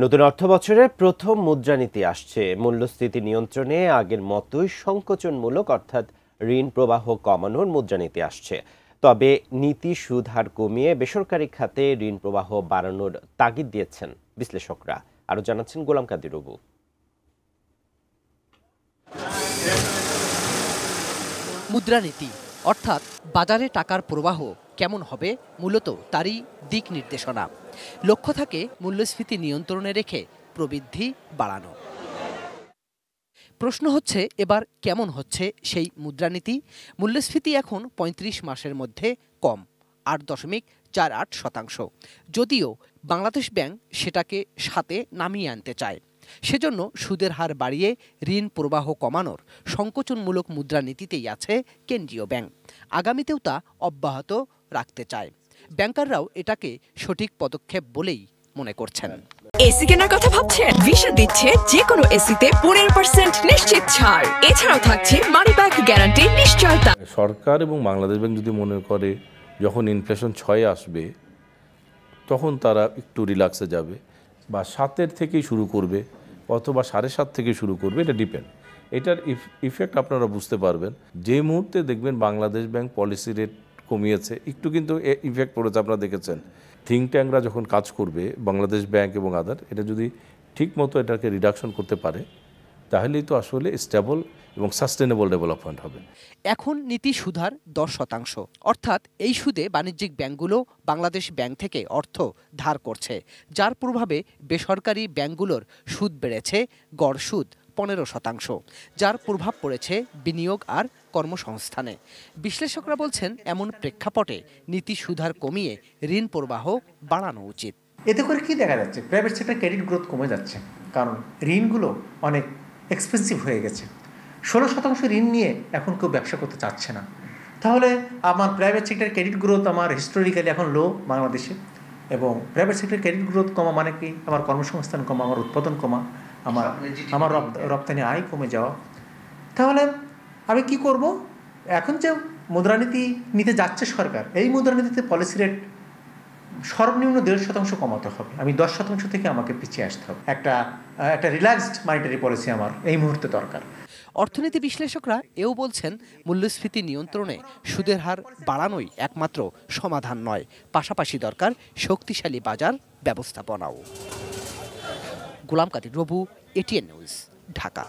নতুন অর্থবছরে প্রথম মুদ্রানীতি আসছে। মূল্যস্ফীতি নিয়ন্ত্রণে আগের মতোই সংকোচনমূলক অর্থাৎ ঋণ প্রবাহ কমানোর মুদ্রানীতি আসছে। তবে নীতি সুদ হার কমিয়ে বেসরকারি খাতে ঋণ প্রবাহ বাড়ানোর তাগিদ দিয়েছেন বিশ্লেষকরা। আরও জানাচ্ছেন গোলাম কাদির রবু। মুদ্রানীতি অর্থাৎ বাজারে টাকার প্রবাহ কেমন হবে মূলত তারই দিক নির্দেশনা। লক্ষ্য থাকে মূল্যস্ফীতি নিয়ন্ত্রণে রেখে প্রবৃদ্ধি বাড়ানো। প্রশ্ন হচ্ছে এবার কেমন হচ্ছে সেই মুদ্রানীতি। মূল্যস্ফীতি এখন ৩৫ মাসের মধ্যে কম ৮.৪৮%। যদিও বাংলাদেশ ব্যাংক সেটাকে সাথে নামিয়ে আনতে চায়। সেজন্য সুদের হার বাড়িয়ে ঋণ প্রবাহ কমানোর সংকোচনমূলক মুদ্রানীতিতেই আছে কেন্দ্রীয় ব্যাংক। আগামীতেও তা অব্যাহত রাখতে চায়। ব্যাংকাররাও এটাকে সঠিক পদক্ষেপ বলেই মনে করছেন। এসি কেনার কথা ভাবছেন? ভিশন দিচ্ছে যে কোনো এসিতে 15% নিশ্চিত ছাড়। এছাড়াও থাকছে মানি ব্যাক গ্যারান্টি নিশ্চয়তা। সরকার এবং বাংলাদেশ ব্যাংক যদি মনে করে যখন ইনফ্লেশন 6 আসবে তখন তারা একটু রিল্যাক্সে যাবে, বা 7 থেকেই শুরু করবে অথবা 7.5 থেকে শুরু করবে, এটা ডিপেন্ড। এটার ইফেক্ট আপনারা বুঝতে পারবেন যে মুহূর্তে দেখবেন বাংলাদেশ ব্যাংক পলিসি রেট কমিয়েছে, একটু কিন্তু ইফেক্ট পড়েছে। আপনারা দেখেছেন থিঙ্ক ট্যাঙ্করা যখন কাজ করবে বাংলাদেশ ব্যাংক এবং আদার, এটা যদি ঠিক মতো এটাকে রিডাকশন করতে পারে তাহলেই তো আসলে স্টেবল এবং সাস্টেনেবল ডেভেলপমেন্ট হবে। এখন নীতি সুদহার 10%, অর্থাৎ এই সুদে বাণিজ্যিক ব্যাংকগুলো বাংলাদেশ ব্যাংক থেকে অর্থ ধার করছে, যার প্রভাবে বেসরকারি ব্যাংকগুলোর সুদ বেড়েছে গড় সুদ 15%, যার প্রভাব পড়েছে বিনিয়োগ আর কর্মসংস্থানে। বিশ্লেষকরা বলছেন এমন প্রেক্ষাপটে নীতি সুদহার কমিয়ে ঋণ প্রবাহ বাড়ানো উচিত। এতে করে কি দেখা যাচ্ছে? প্রাইভেট সেক্টর ক্রেডিট গ্রোথ কমে যাচ্ছে, কারণ ঋণগুলো অনেক এক্সপেন্সিভ হয়ে গেছে। 16% ঋণ নিয়ে এখন কেউ ব্যবসা করতে চাচ্ছে না। তাহলে আমার প্রাইভেট সেক্টর ক্রেডিট গ্রোথ আমার হিস্টোরিক্যালি এখন লো বাংলাদেশে, এবং প্রাইভেট সেক্টর ক্রেডিট গ্রোথ কমা মানে কি? আমার কর্মসংস্থান কমা, আমার উৎপাদন কমা, আমার রপ্তানি আয় কমে যাওয়া। তাহলে আমি কি করব? এখন যে মুদ্রানীতি নিতে যাচ্ছে সরকার, এই মুদ্রানীতিতে পলিসি রেট সর্বনিম্ন 1.5% কমাতে হবে। আমি 10% থেকে আমাকে পিছিয়ে আসতে হবে। একটা রিল্যাক্সড মনিটারি পলিসি আমার এই মুহূর্তে দরকার। অর্থনীতি বিশ্লেষকরা এও বলছেন মূল্যস্ফীতি নিয়ন্ত্রণে সুদের হার বাড়ানোই একমাত্র সমাধান নয়, পাশাপাশি দরকার শক্তিশালী বাজার ব্যবস্থাপনাও। গোলাম কাদির রবু, এটিএন নিউজ, ঢাকা।